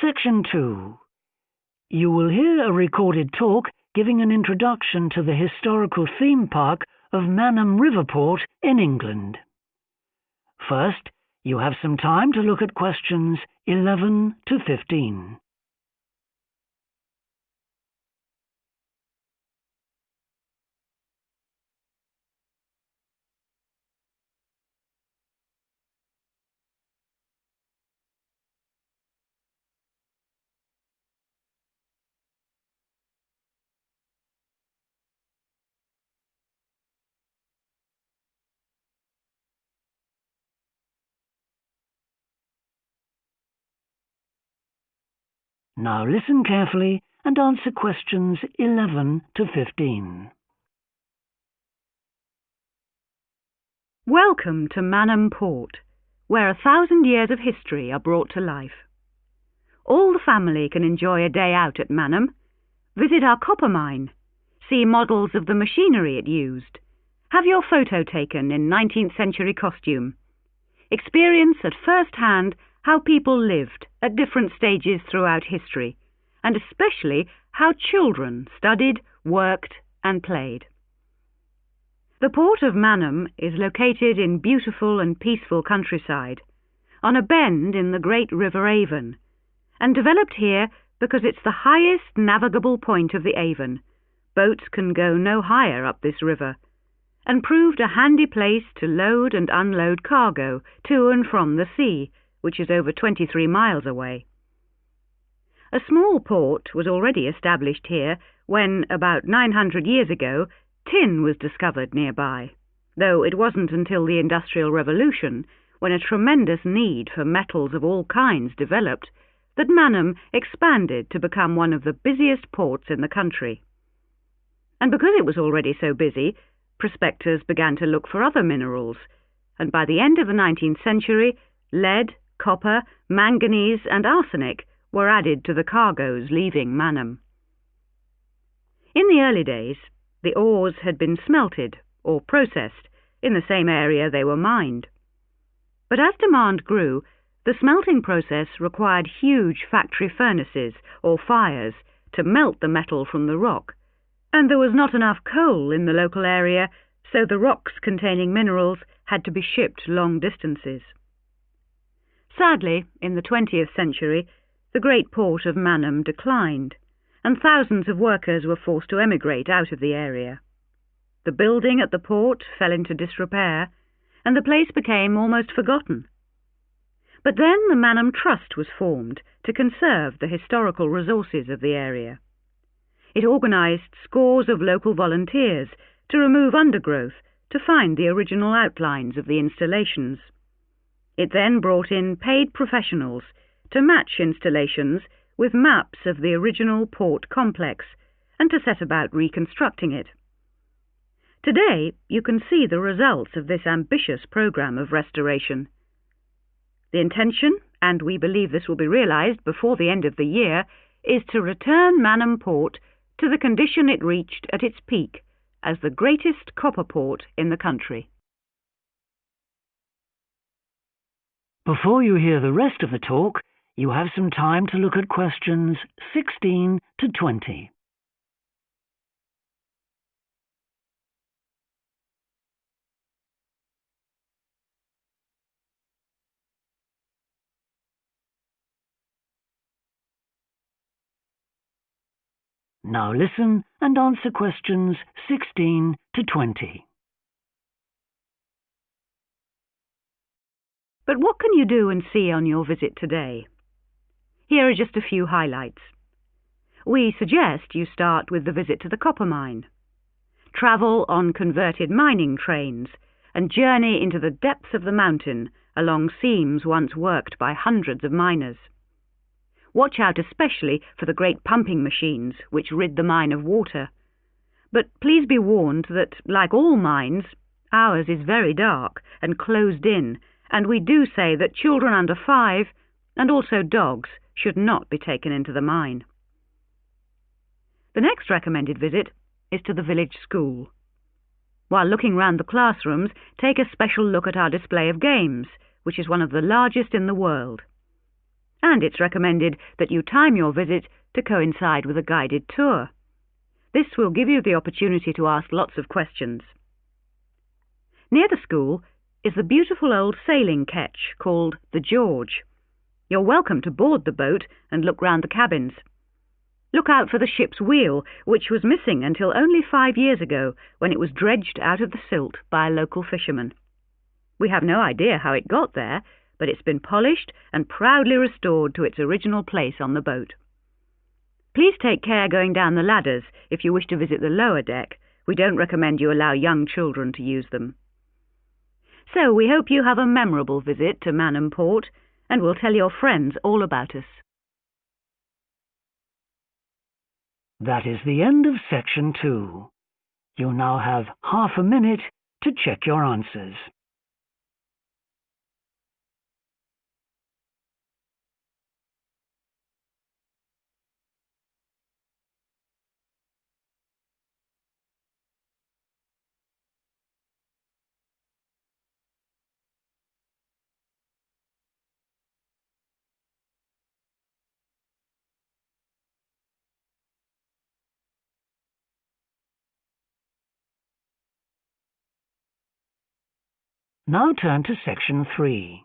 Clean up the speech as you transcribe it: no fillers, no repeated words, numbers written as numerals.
Section 2. You will hear a recorded talk giving an introduction to the historical theme park of Manham Riverport in England. First, you have some time to look at questions 11 to 15. Now listen carefully and answer questions 11 to 15. Welcome to Manham Port, where 1,000 years of history are brought to life. All the family can enjoy a day out at Manham, visit our copper mine, see models of the machinery it used, have your photo taken in 19th century costume, experience at first hand how people lived at different stages throughout history, and especially how children studied, worked and played. The port of Manham is located in beautiful and peaceful countryside, on a bend in the great River Avon, and developed here because it's the highest navigable point of the Avon. Boats can go no higher up this river, and proved a handy place to load and unload cargo to and from the sea, which is over 23 miles away. A small port was already established here when, about 900 years ago, tin was discovered nearby, though it wasn't until the Industrial Revolution, when a tremendous need for metals of all kinds developed, that Manham expanded to become one of the busiest ports in the country. And because it was already so busy, prospectors began to look for other minerals, and by the end of the 19th century, lead, copper, manganese and arsenic were added to the cargoes leaving Manham. In the early days, the ores had been smelted or processed in the same area they were mined. But as demand grew, the smelting process required huge factory furnaces or fires to melt the metal from the rock, and there was not enough coal in the local area, so the rocks containing minerals had to be shipped long distances. Sadly, in the 20th century, the great port of Manham declined, and thousands of workers were forced to emigrate out of the area. The building at the port fell into disrepair, and the place became almost forgotten. But then the Manham Trust was formed to conserve the historical resources of the area. It organised scores of local volunteers to remove undergrowth to find the original outlines of the installations. It then brought in paid professionals to match installations with maps of the original port complex and to set about reconstructing it. Today, you can see the results of this ambitious programme of restoration. The intention, and we believe this will be realised before the end of the year, is to return Manham Port to the condition it reached at its peak as the greatest copper port in the country. Before you hear the rest of the talk, you have some time to look at questions 16 to 20. Now listen and answer questions 16 to 20. But what can you do and see on your visit today? Here are just a few highlights. We suggest you start with the visit to the copper mine. Travel on converted mining trains and journey into the depths of the mountain along seams once worked by hundreds of miners. Watch out especially for the great pumping machines which rid the mine of water. But please be warned that, like all mines, ours is very dark and closed in, and we do say that children under 5 and also dogs should not be taken into the mine. The next recommended visit is to the village school. While looking round the classrooms, take a special look at our display of games, which is one of the largest in the world. and it's recommended that you time your visit to coincide with a guided tour. This will give you the opportunity to ask lots of questions. Near the school is the beautiful old sailing ketch called the George. You're welcome to board the boat and look round the cabins. Look out for the ship's wheel, which was missing until only 5 years ago, when it was dredged out of the silt by a local fisherman. We have no idea how it got there, but it's been polished and proudly restored to its original place on the boat. Please take care going down the ladders if you wish to visit the lower deck. We don't recommend you allow young children to use them. So we hope you have a memorable visit to Manham Port, and will tell your friends all about us. That is the end of section 2. You now have half a minute to check your answers. Now turn to section 3.